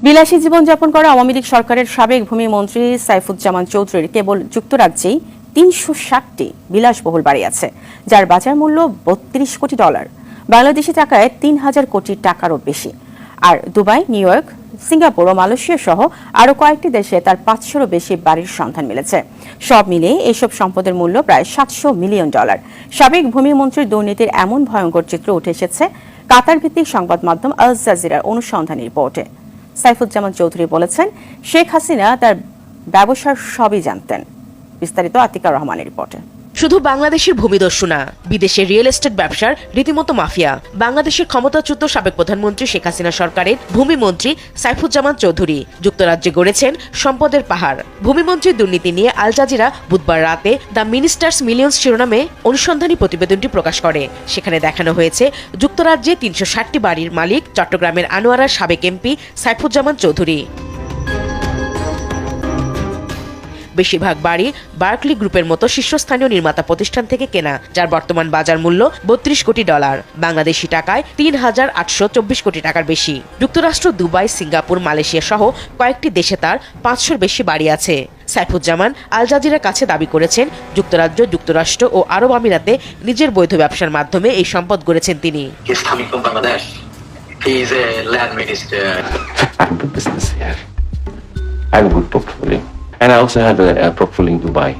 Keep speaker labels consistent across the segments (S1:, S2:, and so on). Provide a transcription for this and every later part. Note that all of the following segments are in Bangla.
S1: বিলাসী জীবনযাপন করা আওয়ামী লীগ সরকারের সাবেক ভূমিমন্ত্রী সাইফুজ্জামান চৌধুরীর কেবল যুক্তরাজ্যেই ৩৬০টি বিলাসবহুল বাড়ি আছে, যার বাজার মূল্য $৩২ কোটি, বাংলাদেশি টাকায় ৩,০০০ কোটি টাকারও বেশি। আর দুবাই, নিউ ইয়র্ক, সিঙ্গাপুর ও মালয়েশিয়া সহ আরও কয়েকটি দেশে তার ৫০০-রও বেশি বাড়ির সন্ধান মিলেছে। সব মিলিয়ে এসব সম্পদের মূল্য প্রায় $৭০০ মিলিয়ন। সাবেক ভূমিমন্ত্রীর দুর্নীতির এমন ভয়ঙ্কর চিত্র উঠে এসেছে কাতার ভিত্তিক সংবাদ মাধ্যম আল জাজিরার অনুসন্ধানী রিপোর্টে। সাইফুজ্জামান চৌধুরী বলেছেন, শেখ হাসিনা তার ব্যবসার সবই জানতেন। বিস্তারিত আতিকা রহমানের রিপোর্টে।
S2: শুধু বাংলাদেশের ভূমিদস্যু না, বিদেশের রিয়েল এস্টেট ব্যবসার রীতিমতো মাফিয়া বাংলাদেশের ক্ষমতাচ্যুত সাবেক প্রধানমন্ত্রী শেখ হাসিনা সরকারের ভূমিমন্ত্রী সাইফুজ্জামান চৌধুরী যুক্তরাজ্যে গড়েছেন সম্পদের পাহাড়। ভূমিমন্ত্রীর দুর্নীতি নিয়ে আল জাজিরা বুধবার রাতে দ্য মিনিস্টার্স মিলিয়ন্স শিরোনামে অনুসন্ধানী প্রতিবেদনটি প্রকাশ করে। সেখানে দেখানো হয়েছে যুক্তরাজ্যে ৩৬০টি বাড়ির মালিক চট্টগ্রামের আনোয়ারার সাবেক এমপি সাইফুজ্জামান চৌধুরী। বেশিরভাগ বাড়ি বার্কলি গ্রুপের মতো শীর্ষস্থানীয় নির্মাতা প্রতিষ্ঠান থেকে কেনা, যার বর্তমান বাজার মূল্য $৩২ কোটি, বাংলাদেশি টাকায় ৩,৮২৪ কোটি টাকার বেশি। যুক্তরাষ্ট্র, দুবাই, সিঙ্গাপুর, মালয়েশিয়া সহ কয়েকটি দেশে তার ৫০০-র বেশি বাড়ি আছে। সাইফুজ্জামান আল জাজিরার কাছে দাবি করেছেন, যুক্তরাজ্য, যুক্তরাষ্ট্র ও আরব আমিরাতে নিজের বৈধ ব্যবসার মাধ্যমে এই সম্পদ গড়েছেন তিনি।
S3: And I also have a portfolio in Dubai.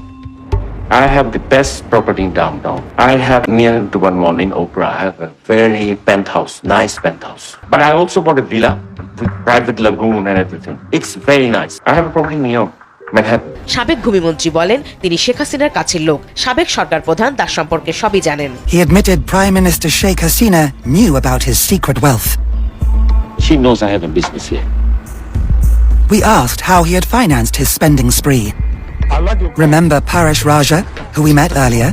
S3: I have the best property in downtown. I have near Dubai Mall in Opera. I have a very penthouse, nice penthouse. But I also bought a villa with private lagoon and everything. It's very nice. I have a property in New York, Manhattan.
S2: সাবেক ভূমিমন্ত্রী বলেন, তিনি শেখ হাসিনার কাছের লোক, সাবেক সরকার প্রধান তার সম্পর্কে সবই জানেন।
S4: He admitted Prime Minister Sheikh Hasina knew about his secret wealth.
S3: She knows I have a business here.
S4: We asked how he had financed his spending spree. Remember Paresh Raja, who we met earlier?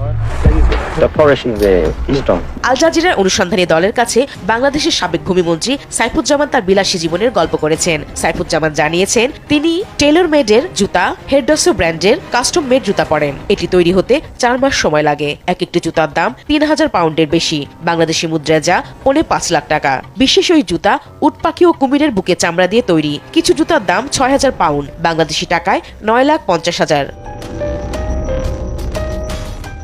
S3: The Paresh in the Eastern.
S2: আল জাজিরার অনুসন্ধানী দলের কাছে বাংলাদেশের সাবেক ভূমিমন্ত্রী সাইফুজ্জামান তার বিলাসী জীবনের গল্প করেছেন। সাইফুজ্জামান জানিয়েছেন, তিনি টেইলর মেডের জুতা, হেরডসো ব্র্যান্ডের কাস্টম মেড জুতা পরেন। এটি তৈরি হতে 4 মাস সময় লাগে। এক একটি জুতার দাম ৩,০০০ পাউন্ডের বেশি, বাংলাদেশি মুদ্রায় যা ৫.৫ লাখ টাকা। বিশেষ ওই জুতা উট পাখি ও কুমিরের বুকে চামড়া দিয়ে তৈরি। কিছু জুতার দাম ৬,০০০ পাউন্ড, বাংলাদেশি টাকায় ৯,৫০,০০০।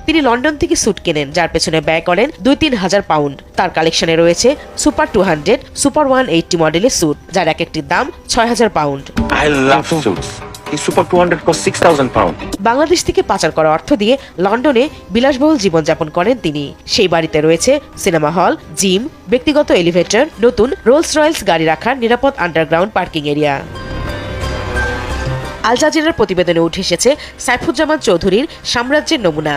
S2: তিনি লন্ডন থেকে স্যুট কেনেন, যার পেছনে ব্যয় করেন ২-৩ হাজার পাউন্ড। তার কালেকশনে রয়েছে সুপার 200, সুপার 180 মডেলের স্যুট, যার এক একটির দাম ৬,০০০ pound.
S3: I love suits. The Super 200 costs 6,000 pounds.
S2: Bangladesh থেকে পাচার করা অর্থ দিয়ে লন্ডনে বিলাসবহুল জীবনযাপন করেন তিনি। সেই বাড়িতে রয়েছে সিনেমা হল, জিম, ব্যক্তিগত এলিভেটর, নতুন রোলস রয়েলস গাড়ি রাখার নিরাপদ আন্ডারগ্রাউন্ড পার্কিং এরিয়া। আল জাজিরার প্রতিবেদনে উঠে এসেছে সাইফুজ্জামান চৌধুরীর সাম্রাজ্যের নমুনা।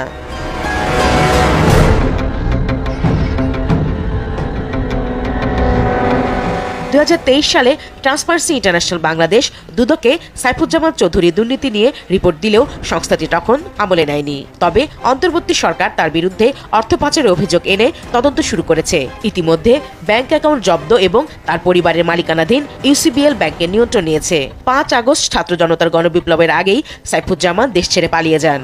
S2: ২০২৩ সালে ট্রান্সপারেন্সি ইন্টারন্যাশনাল বাংলাদেশ দুদকে সাইফুজ্জামান চৌধুরীর দুর্নীতি নিয়ে রিপোর্ট দিলেও সংস্থাটি তখন আমলে নেয়নি। তবে অন্তর্বর্তী সরকার তার বিরুদ্ধে অর্থ পাচারের অভিযোগ এনে তদন্ত শুরু করেছে। ইতিমধ্যে ব্যাংক অ্যাকাউন্ট জব্দ এবং তার পরিবারের মালিকানাধীন ইউসিবিএল ব্যাংকের নিয়ন্ত্রণ নিয়েছে। ৫ আগস্ট ছাত্র জনতার গণবিপ্লবের আগেই সাইফুজ্জামান দেশ ছেড়ে পালিয়ে যান।